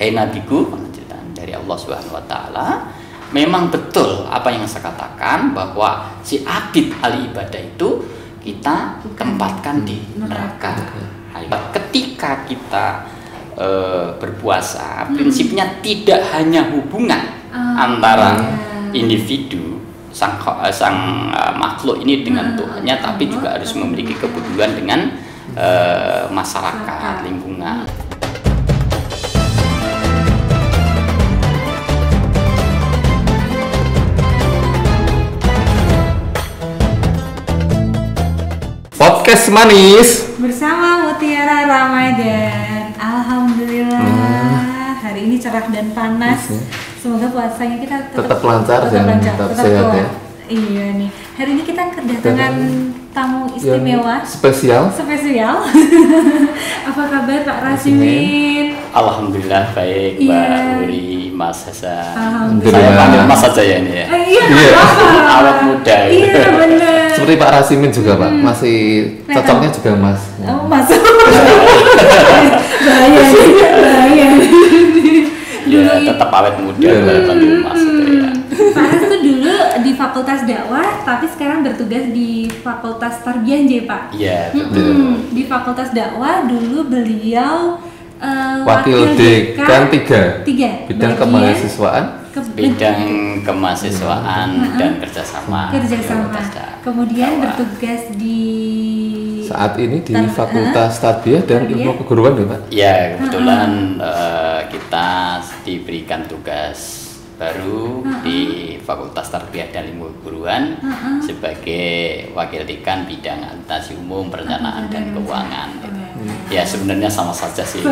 Hai nabiku, ceritaan dari Allah Subhanahu wa taala, memang betul apa yang saya katakan bahwa si abid ahli ibadah itu kita tempatkan di neraka. Ketika kita berpuasa, prinsipnya tidak hanya hubungan antara individu sang makhluk ini dengan Tuhannya, tapi juga harus memiliki kepedulian dengan masyarakat, lingkungan. Podcast manis bersama Mutiara Ramadan. Alhamdulillah hari ini cerah dan panas. Semoga puasanya kita tetap lancar dan tetap sehat ya. Iya nih. Hari ini kita kedatangan tamu istimewa. Spesial. Apa kabar Pak Rasmin? Alhamdulillah baik, Mbak Uri, Mas Hasan. Saya panggil Mas saja ya ini ya. Iya. Awak muda. Iya benar. Seperti Pak Rasimin juga Pak, masih cocoknya juga Mas. Oh Mas. Bahaya. Ya, tetap awet muda panggil Mas itu ya. Pak Ras itu dulu di Fakultas Dakwah, tapi sekarang bertugas di Fakultas Tarbiyah J, Pak. Iya, betul. Di Fakultas Dakwah dulu beliau Wakil Dekan 3 bidang kemahasiswaan. Bidang kemahasiswaan dan kerjasama. Kemudian bertugas di saat ini di Fakultas Tarbiyah dan Ilmu Keguruan ya Pak? Ya kebetulan kita diberikan tugas baru di Fakultas Tarbiyah dan Ilmu Keguruan sebagai wakil dekan bidang administrasi umum, perencanaan dan keuangan. Ya sebenarnya sama saja sih,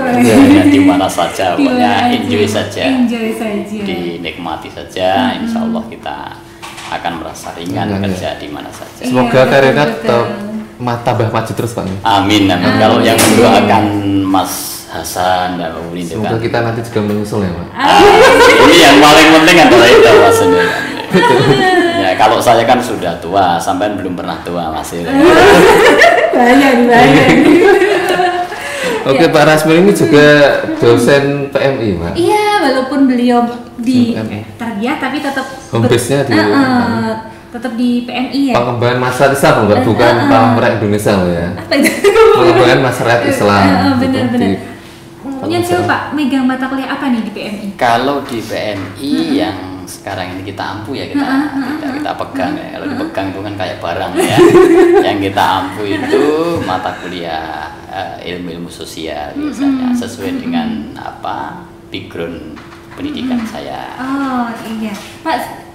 di mana saja, pokoknya enjoy saja, dinikmati saja. Insya Allah kita akan merasa ringan kerja di mana saja. Semoga karirnya tetap tambah maju terus Pak. Amin. Kalau yang mendoakan Mas Hasan dan Mbak Uri, semoga kita nanti juga menyusul ya Pak. Ini yang paling penting adalah itu Mas. Ya kalau saya kan sudah tua, sampai belum pernah tua masih. Banyak. Oke, Pak Rasmin ini juga dosen PMI, Pak. Iya, walaupun beliau di Tarbiyah tapi tetap home base-nya di tetap di PMI ya. Pengembangan masyarakat Islam bukan Palang Indonesia loh ya. Apa itu? Pengembangan masyarakat Islam. Benar. Yang coba Pak megang mata kuliah apa nih di PMI? Kalau di PMI yang sekarang ini kita ampu ya kita pegang ya. Kalau dipegang itu kan kayak barang ya. Yang kita ampu itu mata kuliah ilmu sosial biasanya sesuai dengan background pendidikan saya. Oh iya Pak,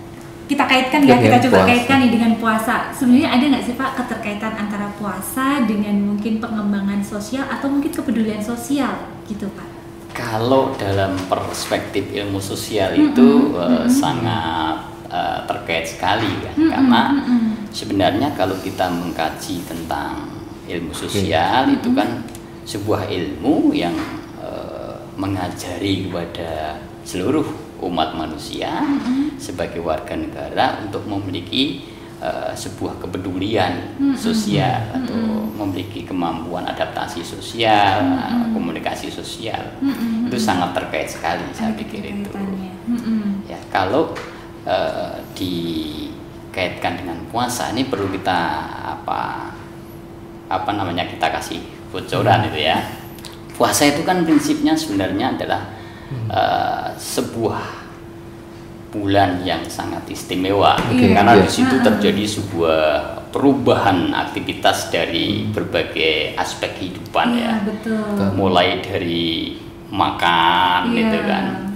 kita kaitkan ya, kita coba kaitkan nih dengan puasa. Sebenarnya ada nggak sih Pak keterkaitan antara puasa dengan mungkin pengembangan sosial atau mungkin kepedulian sosial gitu Pak? Kalau dalam perspektif ilmu sosial itu sangat terkait sekali kan, karena sebenarnya kalau kita mengkaji tentang ilmu sosial itu kan sebuah ilmu yang mengajari kepada seluruh umat manusia sebagai warga negara untuk memiliki sebuah kepedulian sosial atau memiliki kemampuan adaptasi sosial, komunikasi sosial. Itu sangat terkait sekali saya pikir itu. Ya kalau dikaitkan dengan puasa ini perlu kita kita kasih bocoran itu ya. Puasa itu kan prinsipnya sebenarnya adalah sebuah bulan yang sangat istimewa karena di situ terjadi sebuah perubahan aktivitas dari berbagai aspek kehidupan ya. Betul. Mulai dari makan gitu kan,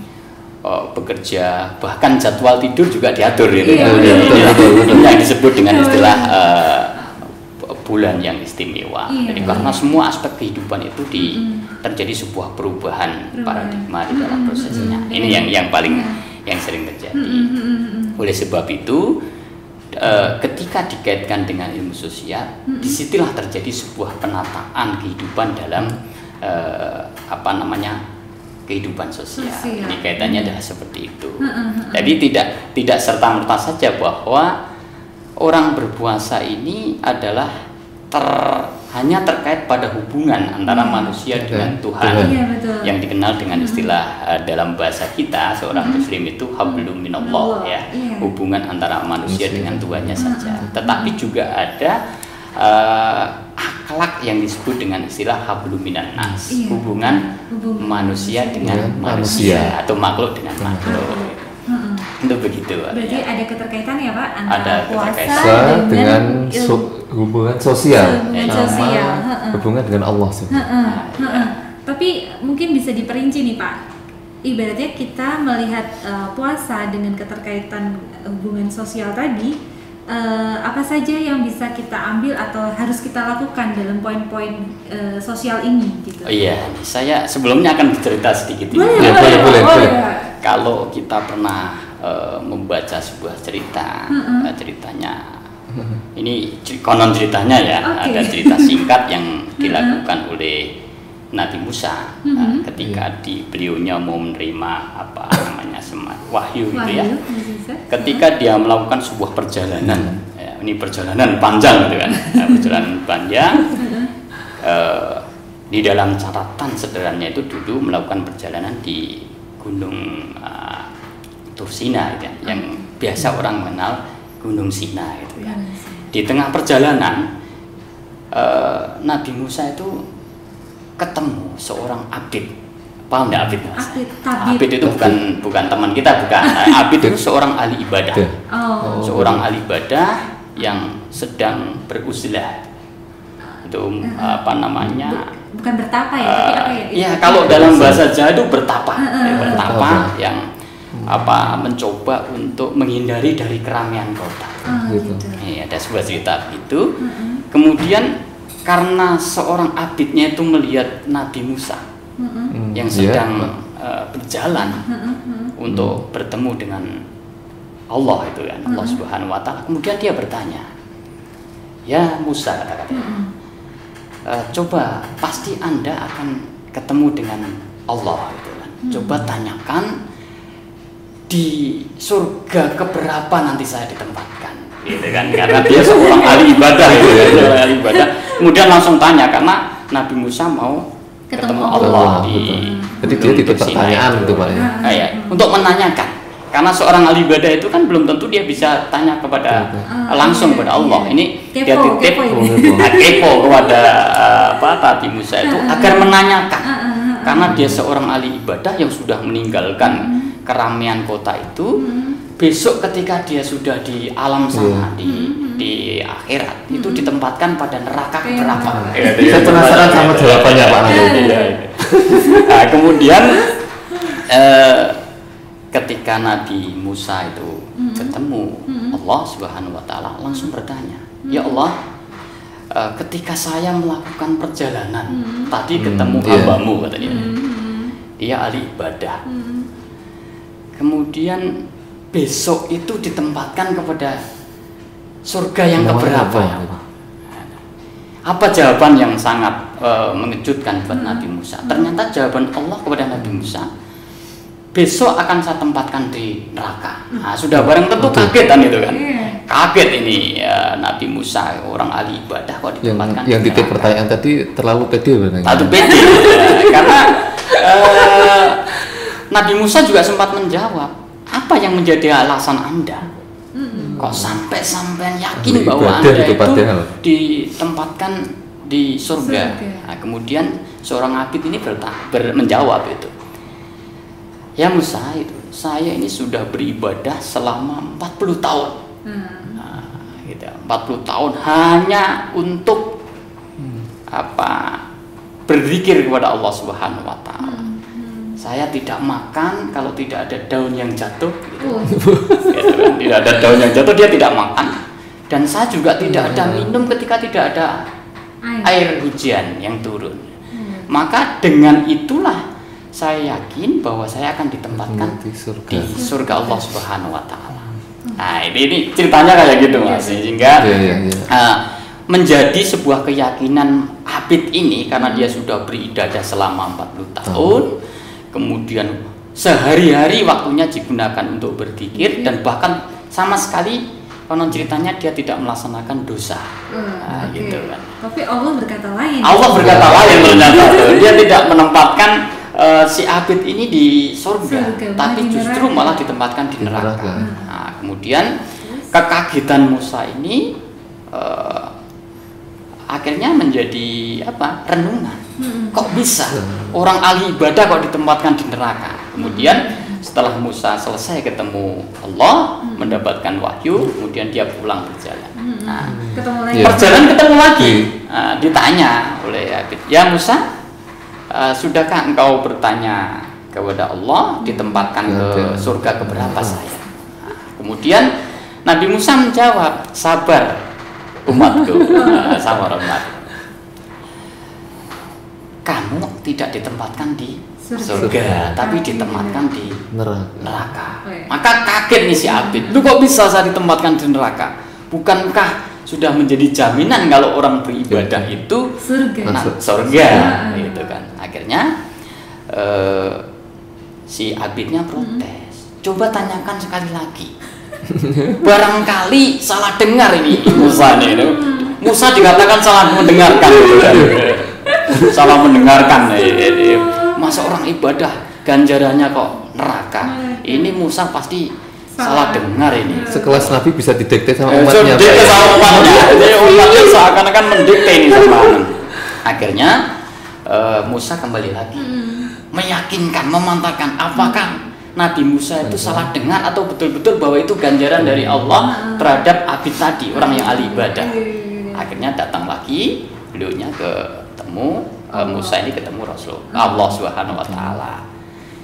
bekerja, bahkan jadwal tidur juga diatur gitu. Ini yang disebut dengan istilah bulan yang istimewa. Jadi karena semua aspek kehidupan itu terjadi sebuah perubahan paradigma di dalam prosesnya. Ini yang paling yang sering terjadi. Oleh sebab itu ketika dikaitkan dengan ilmu sosial, disitulah terjadi sebuah penataan kehidupan dalam kehidupan sosial. Ini kaitannya adalah seperti itu. Jadi tidak serta merta saja bahwa orang berpuasa ini adalah hanya terkait pada hubungan antara manusia dengan Tuhan, Iya, betul. yang dikenal dengan istilah dalam bahasa kita seorang muslim itu hablum minallah, ya, hubungan antara manusia dengan Tuhannya saja. Tetapi juga ada akhlak yang disebut dengan istilah hablum minan nas, hubungan manusia dengan manusia atau makhluk dengan makhluk. Itu begitu. Berarti ya. ada keterkaitan ya Pak Ada antara puasa keterkaitan dengan hubungan sosial, hubungan sama sosial. hubungan dengan Allah sebenarnya. Tapi mungkin bisa diperinci nih Pak. Ibaratnya kita melihat puasa dengan keterkaitan hubungan sosial tadi, apa saja yang bisa kita ambil atau harus kita lakukan dalam poin-poin sosial ini gitu. Oh iya, saya sebelumnya akan bercerita sedikit ini. Boleh. Kalau kita pernah membaca sebuah cerita, ceritanya ini konon ceritanya ya, ada cerita singkat yang dilakukan oleh Nabi Musa ketika beliaunya mau menerima apa namanya wahyu gitu ya. Ketika dia melakukan sebuah perjalanan, ya, ini perjalanan panjang gitu kan, perjalanan panjang. Di dalam catatan sederhananya itu dulu melakukan perjalanan di Gunung Tursina gitu ya, yang biasa orang mengenal Gunung Sina gitu ya. Di tengah perjalanan Nabi Musa itu ketemu seorang abid. Paham nggak abid? Abid itu bukan teman kita, bukan. Abid itu seorang ahli ibadah. Seorang ahli ibadah yang sedang beruzlah. Itu apa namanya? Bukan bertapa ya, tapi apa ya? Iya, kalau dalam bahasa Jawa itu bertapa. Bertapa yang mencoba untuk menghindari dari keramaian kota. Gitu. Ada sebuah cerita begitu. Kemudian karena seorang abidnya itu melihat Nabi Musa yang sedang berjalan untuk bertemu dengan Allah itu kan, Allah Subhanahu wa taala. Kemudian dia bertanya, "Ya Musa," kata-katanya, "coba pasti Anda akan ketemu dengan Allah itu kan. Coba tanyakan di surga keberapa nanti saya ditempatkan." Gitu kan, karena dia seorang ahli ibadah itu ya, seorang ahli ibadah. Kemudian langsung tanya karena Nabi Musa mau ketemu Allah jadi dia tipe pertanyaan gitu Pak ya. Untuk menanyakan, karena seorang ahli ibadah itu kan belum tentu dia bisa tanya kepada langsung kepada Allah. Ini dia titip kepo kepada Nabi Musa itu agar menanyakan, karena dia seorang ahli ibadah yang sudah meninggalkan keramaian kota itu. Besok ketika dia sudah di alam sana, di akhirat, itu ditempatkan pada neraka keberapa. Saya penasaran sama jawabannya Pak. Nah, kemudian ketika Nabi Musa itu ketemu Allah Subhanahu wa taala, langsung bertanya, "Ya Allah, ketika saya melakukan perjalanan tadi ketemu hambamu," katanya. Dia ahli ibadah. Kemudian besok itu ditempatkan kepada surga yang keberapa ya Pak? Apa jawaban yang sangat mengejutkan buat Nabi Musa? Ternyata jawaban Allah kepada Nabi Musa, besok akan saya tempatkan di neraka. Nah, sudah barang tentu kaget kan itu kan? Kaget ini Nabi Musa, orang ahli ibadah kok ditempatkan yang titik pertanyaan tadi terlalu pede benar. Terlalu pede, karena Nabi Musa juga sempat menjawab, "Apa yang menjadi alasan Anda? Kok sampai yakin bahwa Anda itu ditempatkan di surga?" Nah, kemudian seorang abid ini menjawab itu, "Ya Musa, itu saya ini sudah beribadah selama 40 tahun. Nah, gitu, 40 tahun hanya untuk berzikir kepada Allah Subhanahu wa taala. Saya tidak makan kalau tidak ada daun yang jatuh, gitu. Tidak ada daun yang jatuh dia tidak makan, dan saya juga tidak ada minum ketika tidak ada air hujan yang turun. Maka dengan itulah saya yakin bahwa saya akan ditempatkan di surga Allah Subhanahu wa taala." Nah, ini ceritanya kayak gitu Mas, sehingga menjadi sebuah keyakinan abid ini karena dia sudah beribadah selama 40 tahun. Kemudian sehari-hari waktunya digunakan untuk berzikir dan bahkan sama sekali konon ceritanya dia tidak melaksanakan dosa. Nah, Oke. gitu kan. Tapi Allah berkata lain. Allah berkata lain ternyata tuh. Dia tidak menempatkan si Abid ini di surga, tapi di justru neraka. malah ditempatkan di Di neraka. neraka. Nah, kemudian kekagetan Musa ini akhirnya menjadi apa? Renungan. Kok bisa orang ahli ibadah kok ditempatkan di neraka? Kemudian setelah Musa selesai ketemu Allah, mendapatkan wahyu, kemudian dia pulang berjalan. Nah, Ketemu lagi. Iya. perjalanan ketemu lagi, ditanya oleh Abid, ya Musa, sudahkah engkau bertanya kepada Allah ditempatkan ke surga keberapa saya? Nah, kemudian Nabi Musa menjawab, sabar umatku, sabar umat. Kamu tidak ditempatkan di surga, tapi ditempatkan di neraka. Oh, iya. Maka kaget nih si Abid, lu kok bisa saya ditempatkan di neraka? Bukankah sudah menjadi jaminan kalau orang beribadah itu Surga. surga, gitu kan? Akhirnya si Abidnya protes. Coba tanyakan sekali lagi. Barangkali salah dengar ini Musa nih. Musa dikatakan salah mendengarkan, gitu kan? Salah mendengarkan. Masa orang ibadah ganjarannya kok neraka? Ini Musa pasti salah dengar ini. Sekelas Nabi bisa didikte sama umatnya. Didikte sama umatnya. Jadi umatnya seakan-akan mendikte ini sama. Akhirnya Musa kembali lagi meyakinkan, memantapkan apakah Nabi Musa itu salah dengar atau betul-betul bahwa itu ganjaran dari Allah terhadap Abid tadi, orang yang ahli ibadah. Akhirnya datang lagi beliaunya ketemu Musa ini ketemu Rasul Allah Subhanahu wa taala.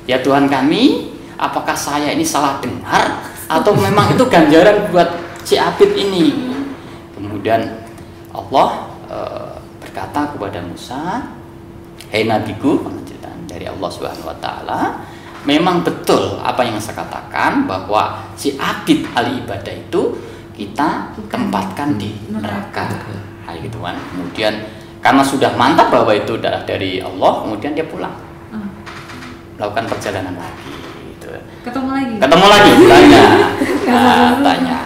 Ya Tuhan kami, apakah saya ini salah dengar atau memang itu ganjaran buat si Abid ini? Kemudian Allah berkata kepada Musa, "Hei nabiku," dari Allah Subhanahu wa taala, memang betul apa yang saya katakan bahwa si Abid ahli ibadah itu kita tempatkan di neraka. Nah, gitu kan. Kemudian karena sudah mantap bahwa itu adalah dari Allah, kemudian dia pulang. Melakukan perjalanan lagi gitu. Ketemu lagi. Ketemu lagi tanya.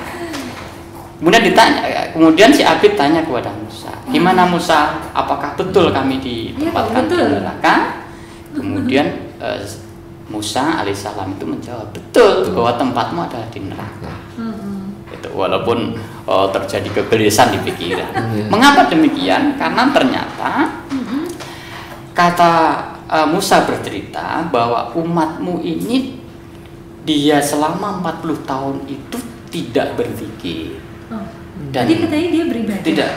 Kemudian si Abid tanya kepada Musa, "Gimana Musa? Apakah betul kami ditempatkan di neraka?" Kemudian Musa alaihissalam itu menjawab, "Betul bahwa tempatmu adalah di neraka." Itu walaupun terjadi kegelisahan di pikiran. Mengapa demikian? Karena ternyata kata Musa bercerita bahwa umatmu ini dia selama 40 tahun itu tidak berpikir. Dan jadi katanya dia beribadah. Tidak,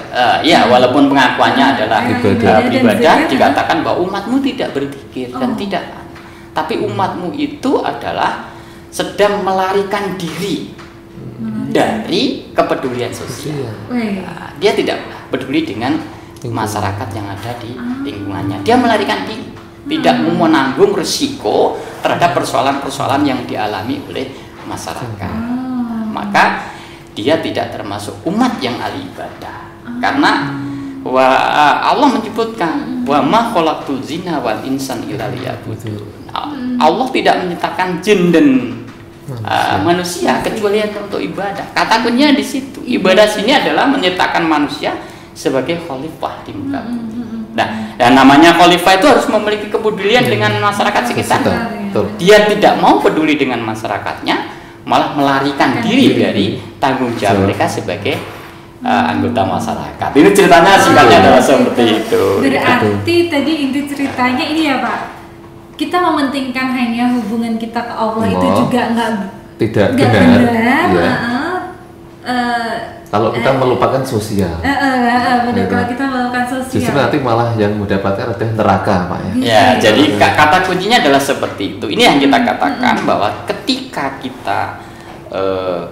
ya walaupun pengakuannya adalah beribadah, dan dikatakan bahwa umatmu tidak berpikir dan tidak. Tapi umatmu itu adalah sedang melarikan diri dari kepedulian sosial. Nah, dia tidak peduli dengan masyarakat yang ada di lingkungannya. Dia melarikan diri, tidak mau menanggung risiko terhadap persoalan-persoalan yang dialami oleh masyarakat. Maka dia tidak termasuk umat yang ahli ibadah. Karena Allah menyebutkan wa ma khalaqtul jinna wal insan illa liya'budun. Allah tidak menciptakan jin dan manusia kecuali untuk ibadah. Kata kuncinya di situ. Ibadah sini adalah menciptakan manusia sebagai khalifah di muka bumi. Nah, dan namanya khalifah itu harus memiliki kepedulian dengan masyarakat sekitar. Dia tidak mau peduli dengan masyarakatnya, malah melarikan diri dari tanggung jawab mereka sebagai anggota masyarakat. Ini ceritanya singkatnya adalah seperti itu. Berarti tadi inti ceritanya ini ya Pak, kita mementingkan hanya hubungan kita ke Allah itu juga tidak benar. Ya. Kalau kita melupakan sosial, benar. Kalau kita melupakan sosial, justru nanti malah yang mendapatkan adalah neraka, Pak ya. Ya, jadi kata kuncinya adalah seperti itu. Ini yang kita katakan bahwa ketika kita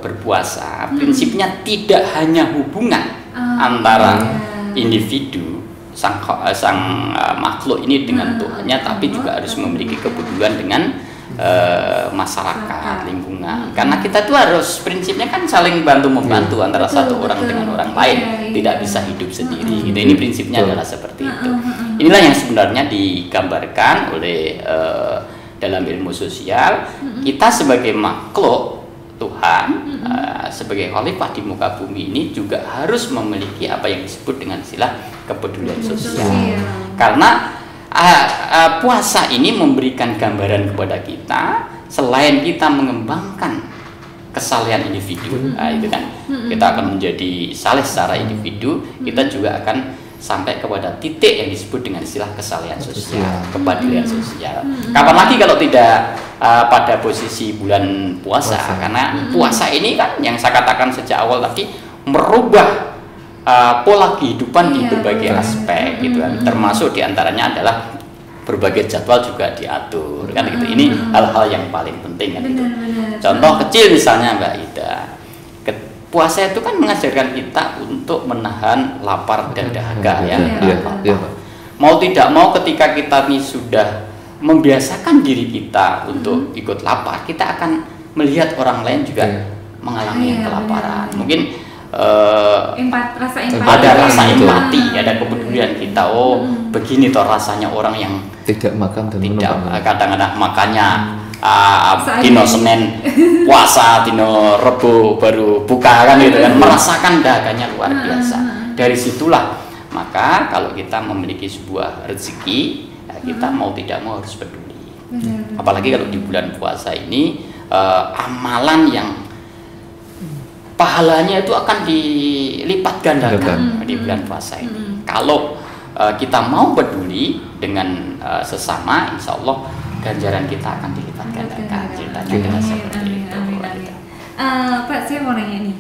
berpuasa, prinsipnya tidak hanya hubungan antara individu sang makhluk ini dengan Tuhannya, tapi juga harus memiliki kepedulian dengan masyarakat, lingkungan. Karena kita tuh harus prinsipnya kan saling bantu membantu antara satu orang dengan orang lain, tidak bisa hidup sendiri. Gitu. Ini prinsipnya adalah seperti itu. Inilah yang sebenarnya digambarkan oleh dalam ilmu sosial. Kita sebagai makhluk Tuhan sebagai khalifah di muka bumi ini juga harus memiliki apa yang disebut dengan istilah kepedulian sosial. Karena puasa ini memberikan gambaran kepada kita, selain kita mengembangkan kesalehan individu, itu kan kita akan menjadi saleh secara individu, kita juga akan sampai kepada titik yang disebut dengan istilah kesalehan sosial, kepedulian sosial. Kapan lagi kalau tidak pada posisi bulan puasa. Karena puasa ini kan yang saya katakan sejak awal tadi merubah pola kehidupan di berbagai aspek gitu kan. Termasuk diantaranya adalah berbagai jadwal juga diatur kan gitu. Ini hal-hal yang paling penting kan gitu. Contoh kecil misalnya Mbak Ida, puasa itu kan mengajarkan kita untuk menahan lapar dan dahaga ya. Mau tidak mau ketika kita ini sudah membiasakan diri kita untuk ikut lapar, kita akan melihat orang lain juga mengalami kelaparan. Mungkin ada rasa empati, ada kepedulian kita. Oh, begini toh rasanya orang yang tidak makan dan kadang-kadang makannya dino Senin puasa, dino Rebo baru buka kan gitu kan, merasakan dahaganya luar biasa. Dari situlah maka kalau kita memiliki sebuah rezeki, kita mau tidak mau harus peduli. Apalagi kalau di bulan puasa ini amalan yang pahalanya itu akan dilipat gandakan di bulan puasa ini. Kalau kita mau peduli dengan sesama, insya Allah ganjaran kita akan dilipat gandakan. Ceritanya adalah seperti itu. Pak, saya mau nanya nih,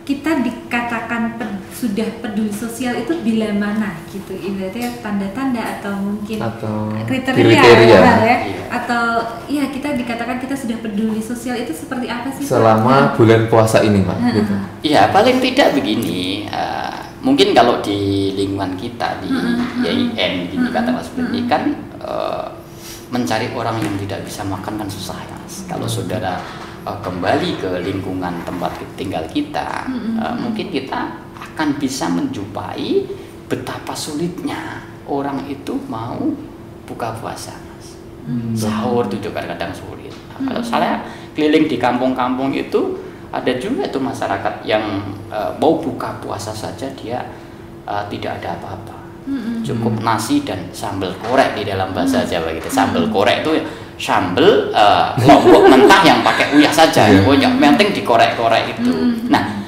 kita dikatakan sudah peduli sosial itu bila mana gitu, ibaratnya tanda-tanda atau mungkin kriteria ya, atau ya kita dikatakan kita sudah peduli sosial itu seperti apa sih selama bulan puasa ini Pak? Gitu. Ya paling tidak begini, mungkin kalau di lingkungan kita di YIN gini kata Mas Beni kan mencari orang yang tidak bisa makan kan susah ya Mas. Kalau saudara kembali ke lingkungan tempat tinggal kita, mungkin kita akan bisa menjumpai betapa sulitnya orang itu mau buka puasa, Mas. Sahur itu juga kadang sulit. Kalau saya keliling di kampung-kampung itu ada juga tuh masyarakat yang mau buka puasa saja dia tidak ada apa-apa, cukup nasi dan sambal korek di dalam bahasa Jawa gitu. Sambal korek itu sambal lombok mentah yang pakai uyah saja, yang penting dikorek-korek itu. Nah,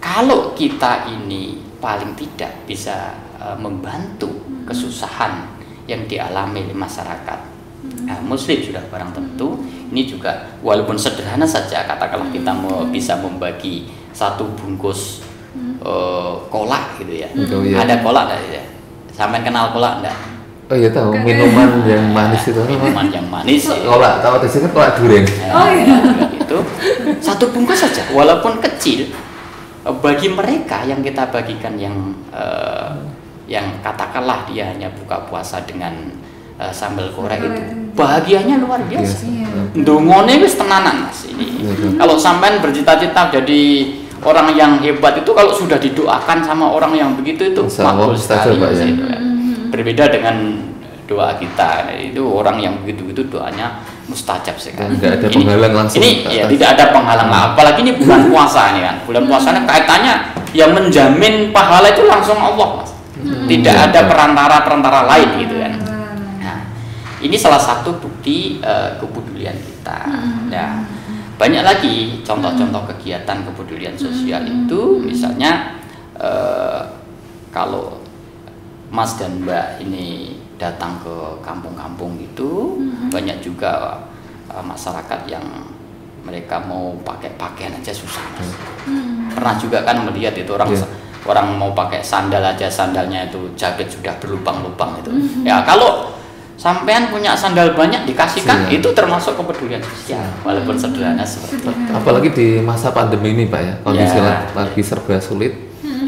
kalau kita ini paling tidak bisa membantu kesusahan yang dialami oleh masyarakat Muslim sudah barang tentu, ini juga walaupun sederhana saja, katakanlah kita mau bisa membagi satu bungkus kolak gitu ya. Ada kolak enggak ya? Sampai kenal kolak enggak? Oh iya tahu, minuman yang manis itu. Minuman yang manis. Kolak, tahu di sini kolak durian. Itu satu bungkus saja, walaupun kecil, bagi mereka yang kita bagikan yang katakanlah dia hanya buka puasa dengan sambal korek itu, bahagianya luar biasa. Ndongone wis tenanan Mas ini. Kalau sampean bercita-cita jadi orang yang hebat itu, kalau sudah didoakan sama orang yang begitu itu makbul sekali itu. Berbeda dengan doa kita, itu orang yang begitu-begitu doanya mustajab sekali. Tidak ada penghalang langsung. Ini ya tidak ada penghalang, apalagi ini bulan puasa ini kan. Bulan puasanya kaitannya yang menjamin pahala itu langsung Allah, Mas. Tidak ada perantara lain gitu kan. Nah, ini salah satu bukti kepedulian kita. Nah, banyak lagi contoh-contoh kegiatan kepedulian sosial itu, misalnya kalau Mas dan Mbak ini datang ke kampung-kampung itu, banyak juga masyarakat yang mereka mau pakai pakaian aja susah, Mas. Pernah juga kan melihat itu orang mau pakai sandal aja, sandalnya itu jabet sudah berlubang-lubang itu. Ya kalau sampean punya sandal banyak dikasihkan, itu termasuk kepedulian sosial, walaupun sederhana seperti itu. Apalagi di masa pandemi ini Pak ya, kondisi lagi serba sulit.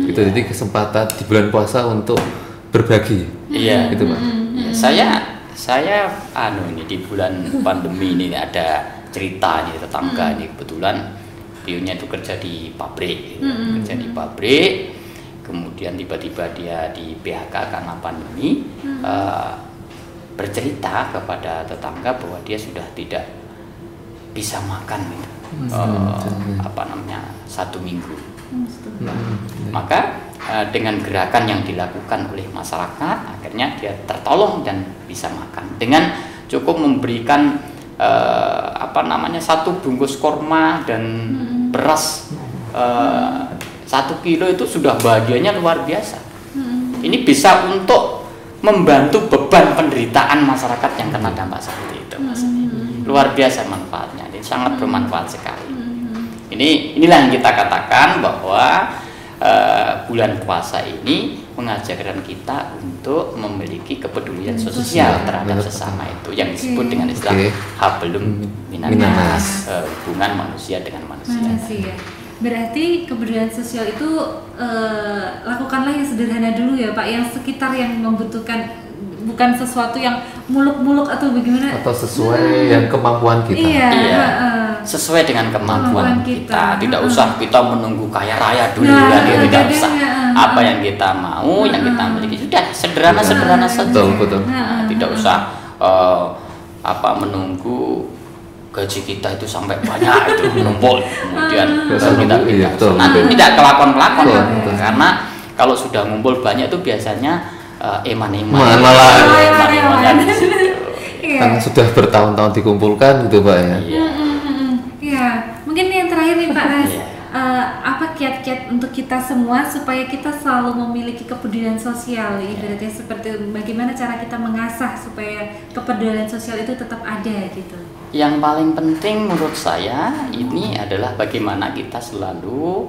Itu jadi kesempatan di bulan puasa untuk berbagi. Iya, itu Pak. Ya, saya ini di bulan pandemi ini ada cerita nih, tetangga ini kebetulan beliaunya itu kerja di pabrik, kemudian tiba-tiba dia di PHK karena pandemi, bercerita kepada tetangga bahwa dia sudah tidak bisa makan gitu. Apa namanya 1 minggu. Maka dengan gerakan yang dilakukan oleh masyarakat, akhirnya dia tertolong dan bisa makan dengan cukup memberikan 1 bungkus korma dan beras 1 kilo itu sudah bahagianya luar biasa. Ini bisa untuk membantu beban penderitaan masyarakat yang kena dampak seperti itu, Mas. Luar biasa manfaatnya, ini sangat bermanfaat sekali. Inilah yang kita katakan bahwa bulan puasa ini mengajarkan kita untuk memiliki kepedulian sosial terhadap sesama itu, yang disebut dengan istilah hablum minanas, hubungan manusia dengan manusia. Berarti kepedulian sosial itu lakukanlah yang sederhana dulu ya Pak, yang sekitar yang membutuhkan, bukan sesuatu yang muluk-muluk atau bagaimana, atau sesuai yang kemampuan kita. Sesuai dengan kemampuan kita. Tidak usah kita menunggu kaya raya dulu, tidak usah. Apa yang kita mau, yang kita miliki sudah sederhana saja. Betul. Tidak usah menunggu gaji kita itu sampai banyak itu numpuk, kemudian kita nanti tidak kelakon karena kalau sudah ngumpul banyak itu biasanya eman-eman karena sudah bertahun-tahun dikumpulkan gitu Pak ya. Mungkin yang terakhir nih Pak Ras, apa kiat-kiat untuk kita semua supaya kita selalu memiliki kepedulian sosial, ibaratnya seperti bagaimana cara kita mengasah supaya kepedulian sosial itu tetap ada gitu. Yang paling penting menurut saya ini adalah bagaimana kita selalu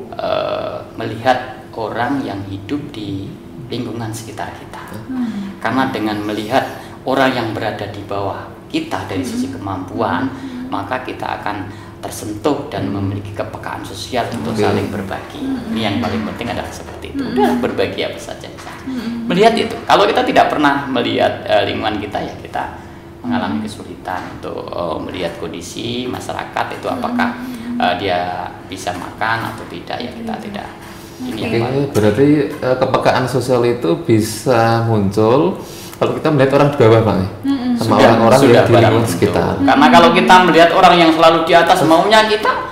melihat orang yang hidup di lingkungan sekitar kita. Karena dengan melihat orang yang berada di bawah kita dari sisi kemampuan, maka kita akan tersentuh dan memiliki kepekaan sosial untuk saling berbagi. Ini yang paling penting adalah seperti itu. Udah berbagi apa saja. Melihat itu. Kalau kita tidak pernah melihat lingkungan kita, ya kita mengalami kesulitan untuk melihat kondisi masyarakat itu apakah dia bisa makan atau tidak, ya kita tidak. Berarti kepekaan sosial itu bisa muncul kalau kita melihat orang di bawah Pak, sama orang-orang yang di lingkungan sekitar. Karena kalau kita melihat orang yang selalu di atas maunya, kita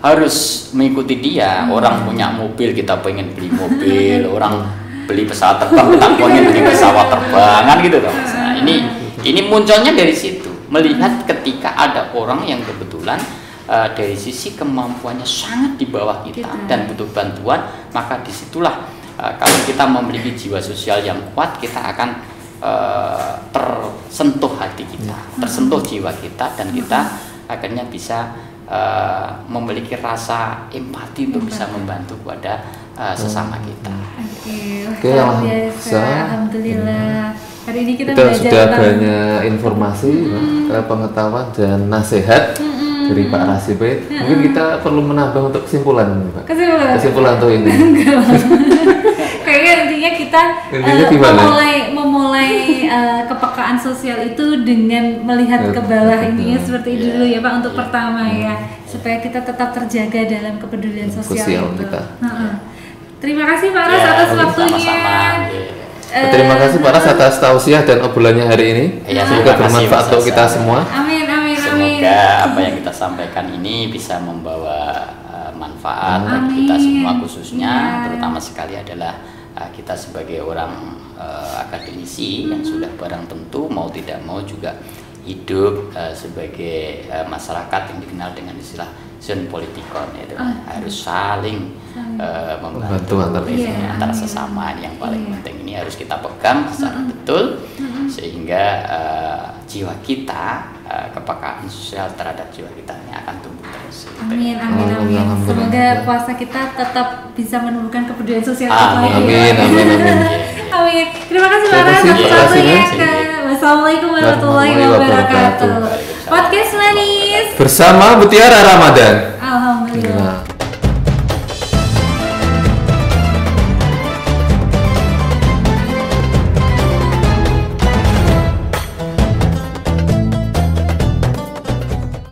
harus mengikuti dia. Orang punya mobil, kita pengen beli mobil. Orang beli pesawat terbang, kita pengen beli pesawat terbang, kan gitu dong. Nah, ini munculnya dari situ. Melihat ketika ada orang yang kebetulan dari sisi kemampuannya sangat di bawah kita dan butuh bantuan, maka disitulah kalau kita memiliki jiwa sosial yang kuat, kita akan tersentuh hati kita, tersentuh jiwa kita, dan kita akhirnya bisa memiliki rasa empati untuk bisa membantu kepada sesama kita. Oke, alhamdulillah. Hari ini kita sudah banyak informasi, pengetahuan dan nasihat dari Pak Rasipit. Mungkin kita perlu menambah untuk kesimpulan, Pak. Kesimpulan untuk ini. Kayaknya intinya kita memulai kepekaan sosial itu dengan melihat ke bawah, intinya seperti itu dulu ya Pak, untuk pertama ya, supaya kita tetap terjaga dalam kepedulian sosial itu. Terima kasih Pak Ras atas waktunya. Terima kasih Pak Ras atas tausiah dan obrolannya hari ini. Semoga bermanfaat untuk kita semua. Amin. Semoga apa yang kita sampaikan ini bisa membawa manfaat bagi kita semua, khususnya terutama sekali adalah kita sebagai orang akademisi yang sudah barang tentu mau tidak mau juga hidup sebagai masyarakat yang dikenal dengan istilah zon politikon, yaitu harus saling membantu antara sesama. Yang paling penting ini harus kita pegang secara betul sehingga jiwa kita, kepekaan sosial terhadap jiwa kita ini akan tumbuh terus. Amin. Semoga puasa kita tetap bisa menumbuhkan kepedulian sosial. Amin. Terima kasih Pak Ras atas waktunya. Wassalamualaikum warahmatullahi wabarakatuh. Podcast Manis bersama Mutiara Ramadan.